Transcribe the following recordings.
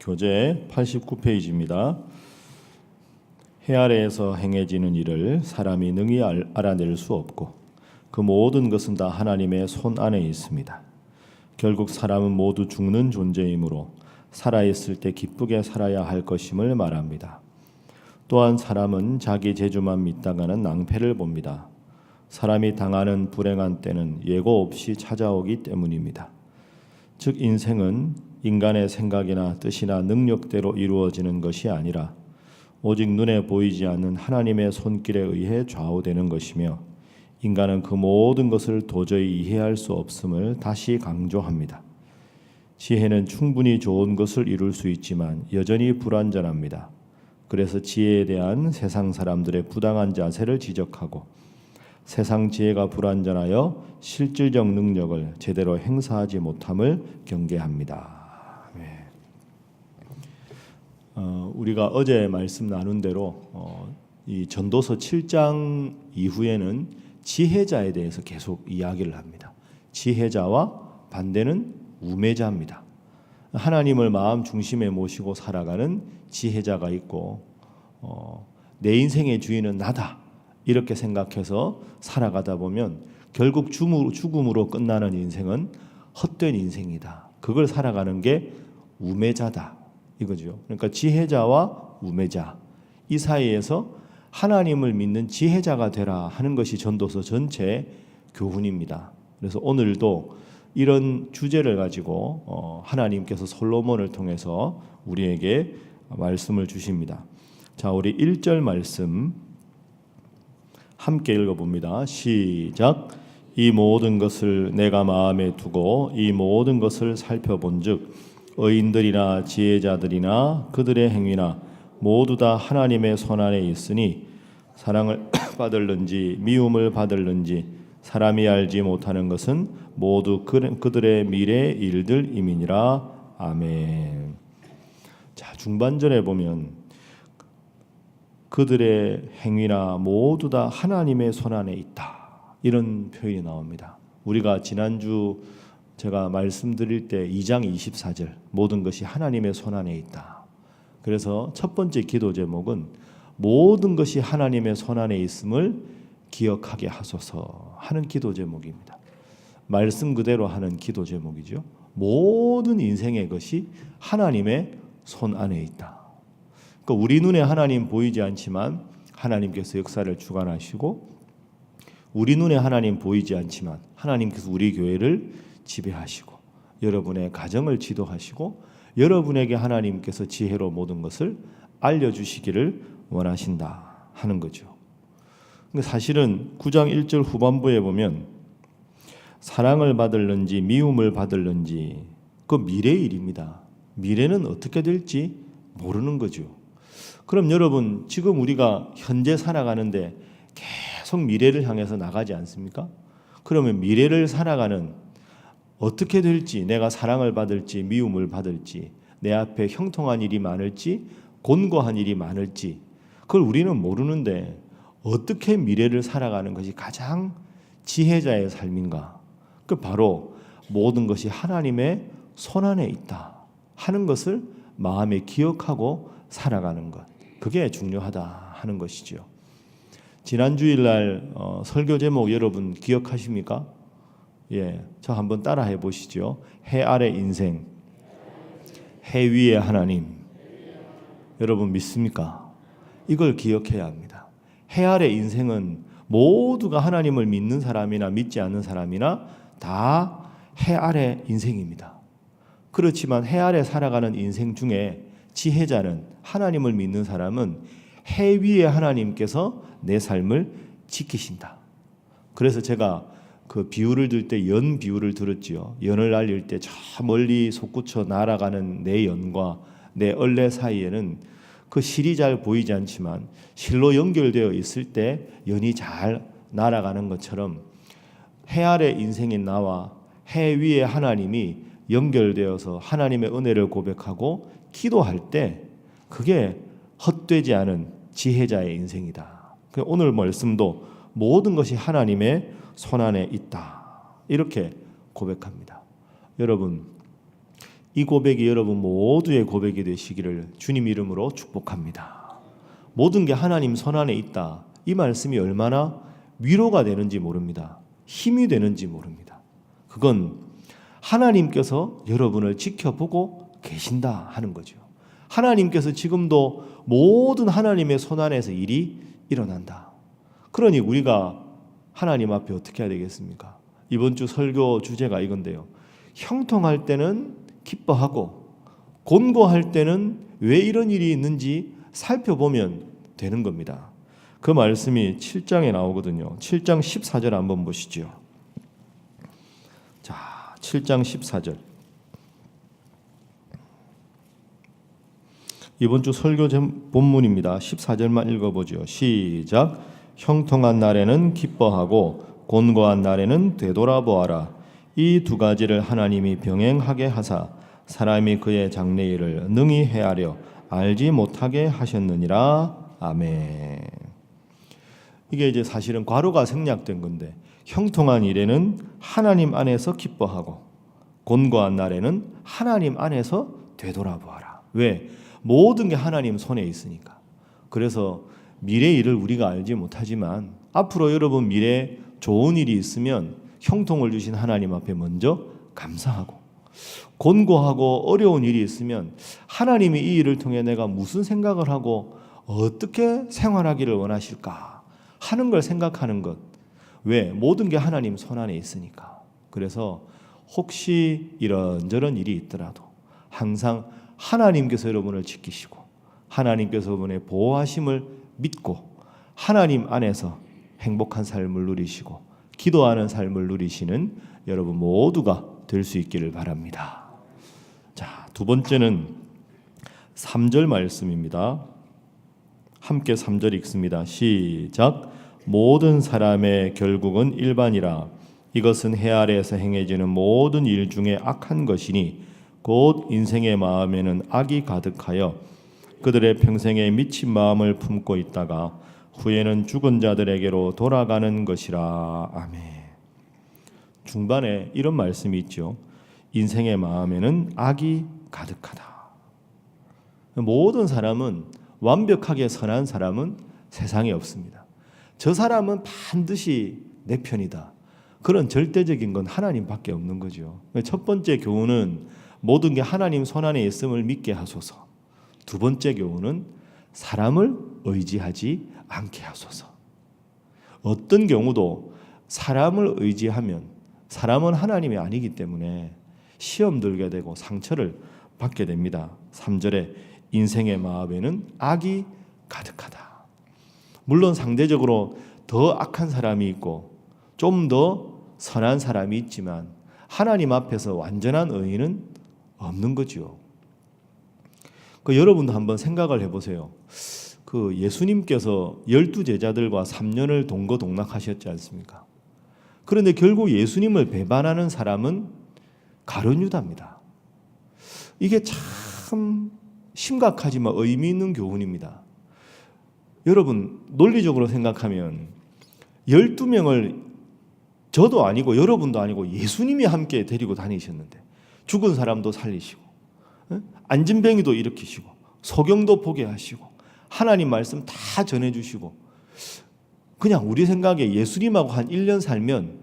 교재 89페이지입니다. 해 아래에서 행해지는 일을 사람이 능히 알아낼 수 없고 그 모든 것은 다 하나님의 손 안에 있습니다. 결국 사람은 모두 죽는 존재이므로 살아있을 때 기쁘게 살아야 할 것임을 말합니다. 또한 사람은 자기 재주만 믿다가는 낭패를 봅니다. 사람이 당하는 불행한 때는 예고 없이 찾아오기 때문입니다. 즉 인생은 인간의 생각이나 뜻이나 능력대로 이루어지는 것이 아니라 오직 눈에 보이지 않는 하나님의 손길에 의해 좌우되는 것이며 인간은 그 모든 것을 도저히 이해할 수 없음을 다시 강조합니다. 지혜는 충분히 좋은 것을 이룰 수 있지만 여전히 불완전합니다. 그래서 지혜에 대한 세상 사람들의 부당한 자세를 지적하고 세상 지혜가 불완전하여 실질적 능력을 제대로 행사하지 못함을 경계합니다. 우리가 어제 말씀 나눈 대로 이 전도서 7장 이후에는 지혜자에 대해서 계속 이야기를 합니다. 지혜자와 반대는 우매자입니다. 하나님을 마음 중심에 모시고 살아가는 지혜자가 있고 내 인생의 주인은 나다 이렇게 생각해서 살아가다 보면 결국 죽음으로 끝나는 인생은 헛된 인생이다. 그걸 살아가는 게 우매자다 이거죠. 그러니까 지혜자와 우매자 이 사이에서 하나님을 믿는 지혜자가 되라 하는 것이 전도서 전체의 교훈입니다. 그래서 오늘도 이런 주제를 가지고 하나님께서 솔로몬을 통해서 우리에게 말씀을 주십니다. 자, 우리 1절 말씀 함께 읽어봅니다. 시작. 이 모든 것을 내가 마음에 두고 이 모든 것을 살펴본즉 의인들이나 지혜자들이나 그들의 행위나 모두 다 하나님의 손안에 있으니 사랑을 받을는지 미움을 받을는지 사람이 알지 못하는 것은 모두 그들의 미래의 일들임이니라. 아멘. 자, 중반절에 보면 그들의 행위나 모두 다 하나님의 손안에 있다 이런 표현이 나옵니다. 우리가 지난주 제가 말씀드릴 때 2장 24절 모든 것이 하나님의 손안에 있다. 그래서 첫 번째 기도 제목은 모든 것이 하나님의 손안에 있음을 기억하게 하소서 하는 기도 제목입니다. 말씀 그대로 하는 기도 제목이죠. 모든 인생의 것이 하나님의 손 안에 있다. 그러니까 우리 눈에 하나님 보이지 않지만 하나님께서 역사를 주관하시고 우리 눈에 하나님 보이지 않지만 하나님께서 우리 교회를 지배하시고 여러분의 가정을 지도하시고 여러분에게 하나님께서 지혜로 모든 것을 알려주시기를 원하신다 하는 거죠. 사실은 9장 1절 후반부에 보면 사랑을 받을는지 미움을 받을는지 그 미래의 일입니다. 미래는 어떻게 될지 모르는 거죠. 그럼 여러분 지금 우리가 현재 살아가는데 계속 미래를 향해서 나가지 않습니까? 그러면 미래를 살아가는 어떻게 될지 내가 사랑을 받을지 미움을 받을지 내 앞에 형통한 일이 많을지 곤고한 일이 많을지 그걸 우리는 모르는데 어떻게 미래를 살아가는 것이 가장 지혜자의 삶인가? 그 바로 모든 것이 하나님의 손안에 있다 하는 것을 마음에 기억하고 살아가는 것 그게 중요하다 하는 것이죠. 지난 주일날 설교 제목 여러분 기억하십니까? 예, 저 한번 따라해 보시죠. 해 아래 인생, 해 위에 하나님. 여러분 믿습니까? 이걸 기억해야 합니다. 해 아래 인생은 모두가 하나님을 믿는 사람이나 믿지 않는 사람이나 다 해 아래 인생입니다. 그렇지만 해 아래 살아가는 인생 중에 지혜자는 하나님을 믿는 사람은 해 위에 하나님께서 내 삶을 지키신다. 그래서 제가 그 비유를 들 때 연 비유를 들었지요. 연을 날릴 때 저 멀리 솟구쳐 날아가는 내 연과 내 얼레 사이에는 그 실이 잘 보이지 않지만 실로 연결되어 있을 때 연이 잘 날아가는 것처럼 해 아래 인생인 나와 해 위에 하나님이 연결되어서 하나님의 은혜를 고백하고 기도할 때 그게 헛되지 않은 지혜자의 인생이다. 오늘 말씀도 모든 것이 하나님의 손안에 있다. 이렇게 고백합니다. 여러분, 이 고백이 여러분 모두의 고백이 되시기를 주님 이름으로 축복합니다. 모든 게 하나님 손안에 있다. 이 말씀이 얼마나 위로가 되는지 모릅니다. 힘이 되는지 모릅니다. 그건 하나님께서 여러분을 지켜보고 계신다 하는 거죠. 하나님께서 지금도 모든 하나님의 손안에서 일이 일어난다. 그러니 우리가 하나님 앞에 어떻게 해야 되겠습니까? 이번 주 설교 주제가 이건데요. 형통할 때는 기뻐하고 곤고할 때는 왜 이런 일이 있는지 살펴보면 되는 겁니다. 그 말씀이 7장에 나오거든요. 7장 14절 한번 보시죠. 자, 7장 14절. 이번 주 설교 본문입니다. 14절만 읽어보죠. 시작. 형통한 날에는 기뻐하고 곤고한 날에는 되돌아보아라. 이 두 가지를 하나님이 병행하게 하사 사람이 그의 장래일을 능히 헤아려 알지 못하게 하셨느니라. 아멘. 이게 이제 사실은 괄호가 생략된 건데, 형통한 일에는 하나님 안에서 기뻐하고 곤고한 날에는 하나님 안에서 되돌아보아라. 왜? 모든 게 하나님 손에 있으니까. 그래서 미래 일을 우리가 알지 못하지만 앞으로 여러분 미래에 좋은 일이 있으면 형통을 주신 하나님 앞에 먼저 감사하고, 곤고하고 어려운 일이 있으면 하나님이 이 일을 통해 내가 무슨 생각을 하고 어떻게 생활하기를 원하실까 하는 걸 생각하는 것. 왜? 모든 게 하나님 손안에 있으니까. 그래서 혹시 이런저런 일이 있더라도 항상 하나님께서 여러분을 지키시고 하나님께서 여러분의 보호하심을 믿고 하나님 안에서 행복한 삶을 누리시고 기도하는 삶을 누리시는 여러분 모두가 될 수 있기를 바랍니다. 자, 두 번째는 3절 말씀입니다. 함께 3절 읽습니다. 시작. 모든 사람의 결국은 일반이라. 이것은 해 아래에서 행해지는 모든 일 중에 악한 것이니 곧 인생의 마음에는 악이 가득하여 그들의 평생에 미친 마음을 품고 있다가 후에는 죽은 자들에게로 돌아가는 것이라. 아멘. 중반에 이런 말씀이 있죠. 인생의 마음에는 악이 가득하다. 모든 사람은 완벽하게 선한 사람은 세상에 없습니다. 저 사람은 반드시 내 편이다. 그런 절대적인 건 하나님밖에 없는 거죠. 첫 번째 교훈은 모든 게 하나님 손안에 있음을 믿게 하소서. 두 번째 교훈은 사람을 의지하지 않게 하소서. 어떤 경우도 사람을 의지하면 사람은 하나님이 아니기 때문에 시험 들게 되고 상처를 받게 됩니다. 3절에 인생의 마음에는 악이 가득하다. 물론 상대적으로 더 악한 사람이 있고 좀 더 선한 사람이 있지만 하나님 앞에서 완전한 의인은 없는 거죠. 여러분도 한번 생각을 해보세요. 예수님께서 12제자들과 3년을 동거동락하셨지 않습니까? 그런데 결국 예수님을 배반하는 사람은 가룟 유다입니다. 이게 참 심각하지만 의미 있는 교훈입니다. 여러분 논리적으로 생각하면 12명을 저도 아니고 여러분도 아니고 예수님이 함께 데리고 다니셨는데 죽은 사람도 살리시고 안진뱅이도 일으키시고 소경도 보게 하시고 하나님 말씀 다 전해주시고, 그냥 우리 생각에 예수님하고 한 1년 살면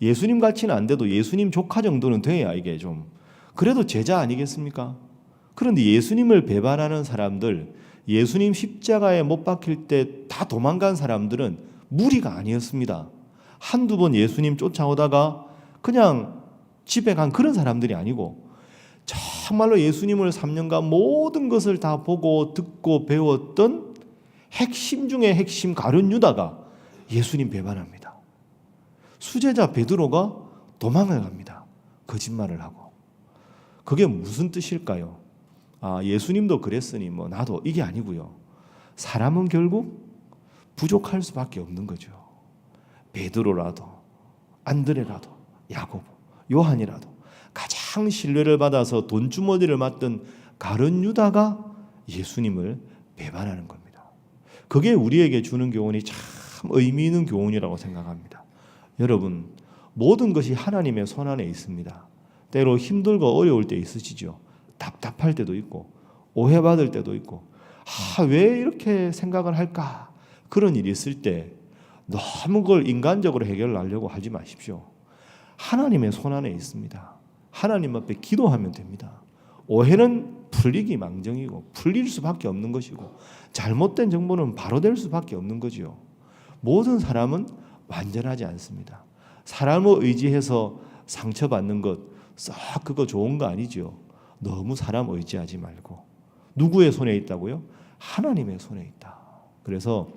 예수님 같이는 안 돼도 예수님 조카 정도는 돼야 이게 좀 그래도 제자 아니겠습니까? 그런데 예수님을 배반하는 사람들, 예수님 십자가에 못 박힐 때 다 도망간 사람들은 무리가 아니었습니다. 한두 번 예수님 쫓아오다가 그냥 집에 간 그런 사람들이 아니고 정말로 예수님을 3년간 모든 것을 다 보고 듣고 배웠던 핵심 중에 핵심 가룟 유다가 예수님 배반합니다. 수제자 베드로가 도망을 갑니다. 거짓말을 하고. 그게 무슨 뜻일까요? 예수님도 그랬으니 나도, 이게 아니고요. 사람은 결국 부족할 수밖에 없는 거죠. 베드로라도 안드레라도 야고보 요한이라도 가장 신뢰를 받아서 돈주머니를 맡던 가룟 유다가 예수님을 배반하는 겁니다. 그게 우리에게 주는 교훈이 참 의미 있는 교훈이라고 생각합니다. 여러분 모든 것이 하나님의 손안에 있습니다. 때로 힘들고 어려울 때 있으시죠. 답답할 때도 있고 오해받을 때도 있고 왜 이렇게 생각을 할까? 그런 일이 있을 때 너무 그걸 인간적으로 해결하려고 하지 마십시오. 하나님의 손안에 있습니다. 하나님 앞에 기도하면 됩니다. 오해는 풀리기 망정이고 풀릴 수밖에 없는 것이고 잘못된 정보는 바로 될 수밖에 없는 거지요. 모든 사람은 완전하지 않습니다. 사람을 의지해서 상처받는 것 썩 그거 좋은 거 아니죠. 너무 사람 의지하지 말고 누구의 손에 있다고요? 하나님의 손에 있다. 그래서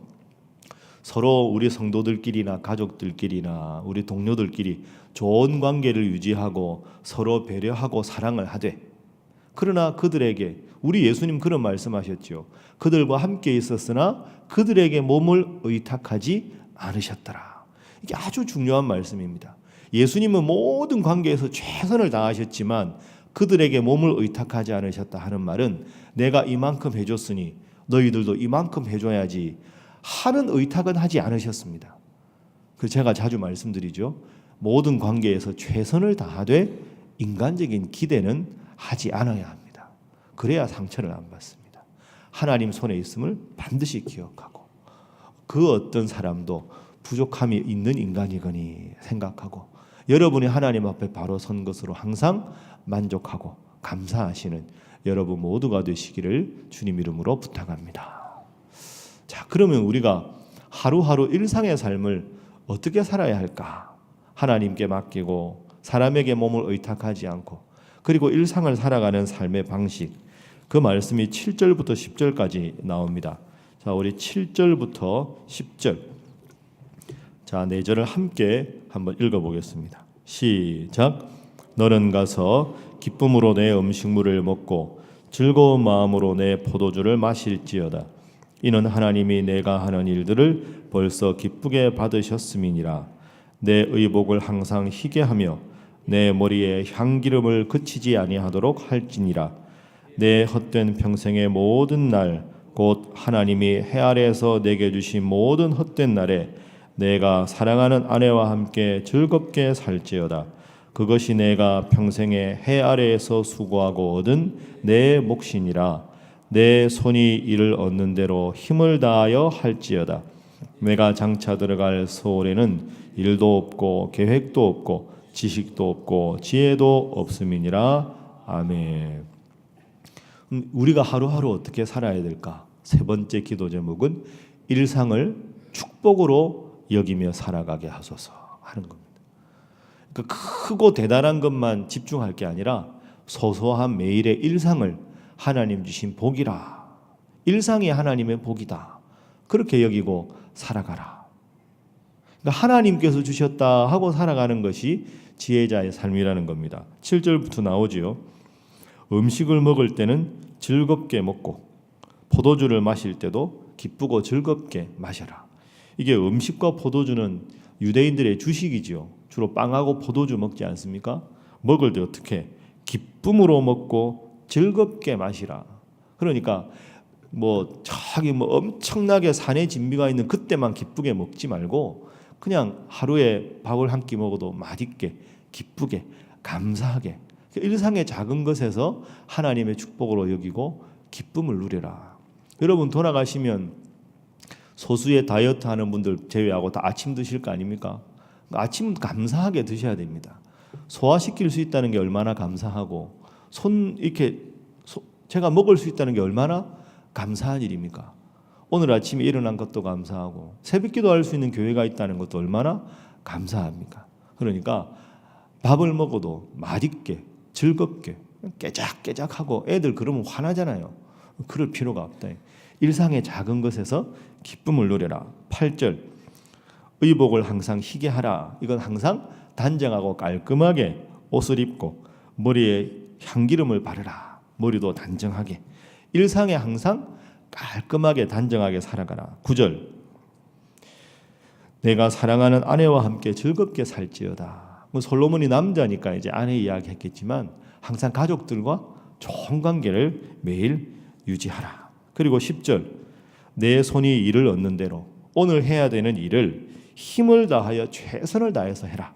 서로 우리 성도들끼리나 가족들끼리나 우리 동료들끼리 좋은 관계를 유지하고 서로 배려하고 사랑을 하되, 그러나 그들에게 우리 예수님 그런 말씀하셨죠. 그들과 함께 있었으나 그들에게 몸을 의탁하지 않으셨더라. 이게 아주 중요한 말씀입니다. 예수님은 모든 관계에서 최선을 다하셨지만 그들에게 몸을 의탁하지 않으셨다 하는 말은 내가 이만큼 해줬으니 너희들도 이만큼 해줘야지 하는 의탁은 하지 않으셨습니다. 그래서 제가 자주 말씀드리죠. 모든 관계에서 최선을 다하되 인간적인 기대는 하지 않아야 합니다. 그래야 상처를 안 받습니다. 하나님 손에 있음을 반드시 기억하고 그 어떤 사람도 부족함이 있는 인간이거니 생각하고 여러분이 하나님 앞에 바로 선 것으로 항상 만족하고 감사하시는 여러분 모두가 되시기를 주님 이름으로 부탁합니다. 자, 그러면 우리가 하루하루 일상의 삶을 어떻게 살아야 할까? 하나님께 맡기고 사람에게 몸을 의탁하지 않고 그리고 일상을 살아가는 삶의 방식, 그 말씀이 7절부터 10절까지 나옵니다. 자, 우리 7절부터 10절, 자, 4절을 함께 한번 읽어보겠습니다. 시작. 너는 가서 기쁨으로 내 음식물을 먹고 즐거운 마음으로 내 포도주를 마실지어다. 이는 하나님이 내가 하는 일들을 벌써 기쁘게 받으셨음이니라. 내 의복을 항상 희게 하며 내 머리에 향기름을 그치지 아니하도록 할지니라. 내 헛된 평생의 모든 날 곧 하나님이 해 아래에서 내게 주신 모든 헛된 날에 내가 사랑하는 아내와 함께 즐겁게 살지어다. 그것이 내가 평생에 해 아래에서 수고하고 얻은 내 몫이니라. 내 손이 이를 얻는 대로 힘을 다하여 할지어다. 내가 장차 들어갈 소홀에는 일도 없고 계획도 없고 지식도 없고 지혜도 없음이니라. 아멘. 우리가 하루하루 어떻게 살아야 될까? 세 번째 기도 제목은 일상을 축복으로 여기며 살아가게 하소서 하는 겁니다. 그러니까 크고 대단한 것만 집중할 게 아니라 소소한 매일의 일상을 하나님 주신 복이라, 일상이 하나님의 복이다, 그렇게 여기고 살아가라. 그러니까 하나님께서 주셨다 하고 살아가는 것이 지혜자의 삶이라는 겁니다. 7절부터 나오지요. 음식을 먹을 때는 즐겁게 먹고 포도주를 마실 때도 기쁘고 즐겁게 마셔라. 이게 음식과 포도주는 유대인들의 주식이지요. 주로 빵하고 포도주 먹지 않습니까? 먹을 때 어떻게 기쁨으로 먹고 즐겁게 마시라. 그러니까 저기 엄청나게 산에 진미가 있는 그때만 기쁘게 먹지 말고 그냥 하루에 밥을 한 끼 먹어도 맛있게 기쁘게 감사하게 일상의 작은 것에서 하나님의 축복으로 여기고 기쁨을 누려라. 여러분 돌아가시면 소수의 다이어트 하는 분들 제외하고 다 아침 드실 거 아닙니까? 아침 감사하게 드셔야 됩니다. 소화시킬 수 있다는 게 얼마나 감사하고 제가 먹을 수 있다는 게 얼마나 감사한 일입니까? 오늘 아침에 일어난 것도 감사하고 새벽기도 할 수 있는 교회가 있다는 것도 얼마나 감사합니까? 그러니까 밥을 먹어도 맛있게 즐겁게 깨작깨작하고 애들 그러면 화나잖아요. 그럴 필요가 없다. 일상의 작은 것에서 기쁨을 누려라. 8절 의복을 항상 희게 하라. 이건 항상 단정하고 깔끔하게 옷을 입고 머리에 향기름을 바르라. 머리도 단정하게 일상에 항상 깔끔하게 단정하게 살아가라. 9절 내가 사랑하는 아내와 함께 즐겁게 살지어다. 솔로몬이 남자니까 이제 아내 이야기했겠지만 항상 가족들과 좋은 관계를 매일 유지하라. 그리고 10절 내 손이 일을 얻는 대로 오늘 해야 되는 일을 힘을 다하여 최선을 다해서 해라.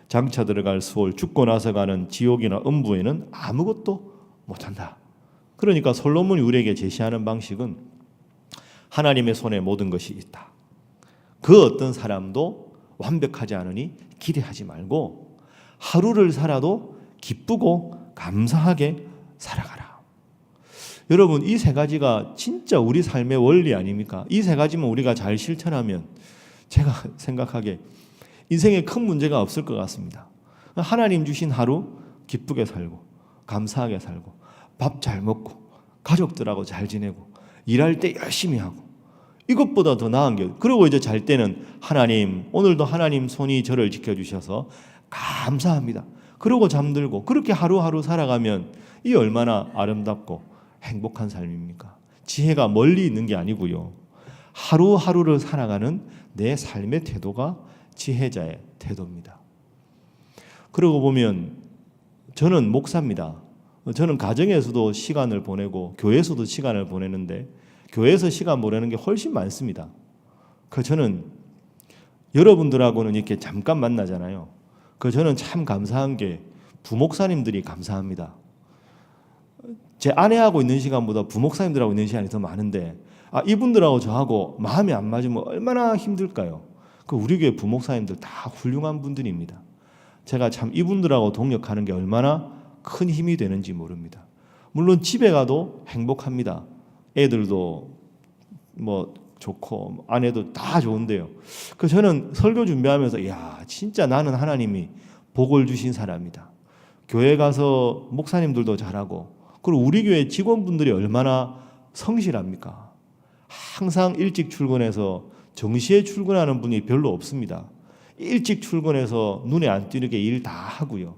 장차 들어갈 수월 죽고 나서 가는 지옥이나 음부에는 아무것도 못한다. 그러니까 솔로몬이 우리에게 제시하는 방식은 하나님의 손에 모든 것이 있다. 그 어떤 사람도 완벽하지 않으니 기대하지 말고 하루를 살아도 기쁘고 감사하게 살아가라. 여러분, 이 세 가지가 진짜 우리 삶의 원리 아닙니까? 이 세 가지만 우리가 잘 실천하면 제가 생각하기에 인생에 큰 문제가 없을 것 같습니다. 하나님 주신 하루 기쁘게 살고 감사하게 살고 밥 잘 먹고 가족들하고 잘 지내고 일할 때 열심히 하고 이것보다 더 나은 게, 그리고 이제 잘 때는 하나님, 오늘도 하나님 손이 저를 지켜주셔서 감사합니다. 그러고 잠들고 그렇게 하루하루 살아가면 이 얼마나 아름답고 행복한 삶입니까? 지혜가 멀리 있는 게 아니고요. 하루하루를 살아가는 내 삶의 태도가 지혜자의 태도입니다. 그러고 보면 저는 목사입니다. 저는 가정에서도 시간을 보내고 교회에서도 시간을 보내는데 교회에서 시간 보내는 게 훨씬 많습니다. 저는 여러분들하고는 이렇게 잠깐 만나잖아요. 저는 참 감사한 게 부목사님들이 감사합니다. 제 아내하고 있는 시간보다 부목사님들하고 있는 시간이 더 많은데 이분들하고 저하고 마음이 안 맞으면 얼마나 힘들까요? 우리 교회 부목사님들 다 훌륭한 분들입니다. 제가 참 이분들하고 동역하는 게 얼마나 큰 힘이 되는지 모릅니다. 물론 집에 가도 행복합니다. 애들도 뭐 좋고 아내도 다 좋은데요. 저는 설교 준비하면서 진짜 나는 하나님이 복을 주신 사람이다. 교회 가서 목사님들도 잘하고 그리고 우리 교회 직원분들이 얼마나 성실합니까? 항상 일찍 출근해서 정시에 출근하는 분이 별로 없습니다. 일찍 출근해서 눈에 안 띄게 일 다 하고요.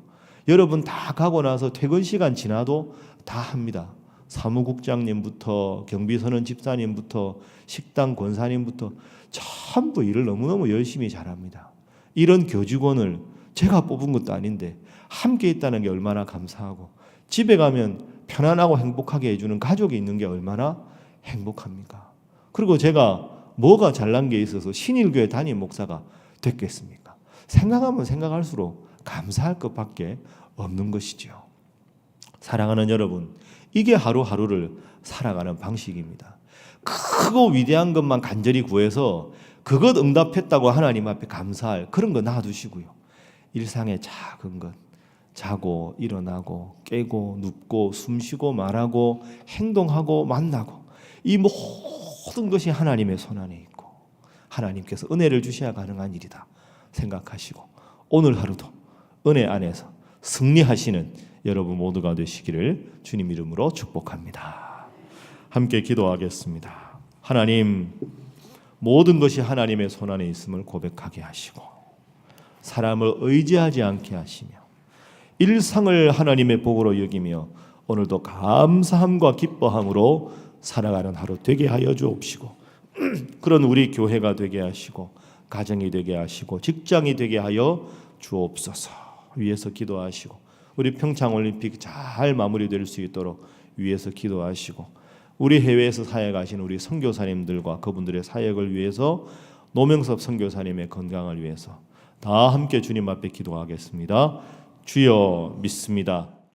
여러분 다 가고 나서 퇴근 시간 지나도 다 합니다. 사무국장님부터 경비선원 집사님부터 식당 권사님부터 전부 일을 너무너무 열심히 잘합니다. 이런 교직원을 제가 뽑은 것도 아닌데 함께 있다는 게 얼마나 감사하고 집에 가면 편안하고 행복하게 해주는 가족이 있는 게 얼마나 행복합니까? 그리고 제가 뭐가 잘난 게 있어서 신일교회 담임 목사가 됐겠습니까? 생각하면 생각할수록 감사할 것밖에 없는 것이죠. 사랑하는 여러분, 이게 하루하루를 살아가는 방식입니다. 크고 위대한 것만 간절히 구해서 그것 응답했다고 하나님 앞에 감사할 그런 거 놔두시고요. 일상의 작은 것, 자고 일어나고 깨고 눕고 숨쉬고 말하고 행동하고 만나고 이 모든 것이 하나님의 손안에 있고 하나님께서 은혜를 주셔야 가능한 일이다 생각하시고 오늘 하루도 은혜 안에서 승리하시는 여러분 모두가 되시기를 주님 이름으로 축복합니다. 함께 기도하겠습니다. 하나님, 모든 것이 하나님의 손안에 있음을 고백하게 하시고 사람을 의지하지 않게 하시며 일상을 하나님의 복으로 여기며 오늘도 감사함과 기뻐함으로 살아가는 하루 되게 하여 주옵시고 그런 우리 교회가 되게 하시고 가정이 되게 하시고 직장이 되게 하여 주옵소서. 위에서 기도하시고 우리 평창올림픽 잘 마무리될 수 있도록 위에서 기도하시고 우리 해외에서 사역하신 우리 선교사님들과 그분들의 사역을 위해서 노명섭 선교사님의 건강을 위해서 다 함께 주님 앞에 기도하겠습니다. 주여 믿습니다.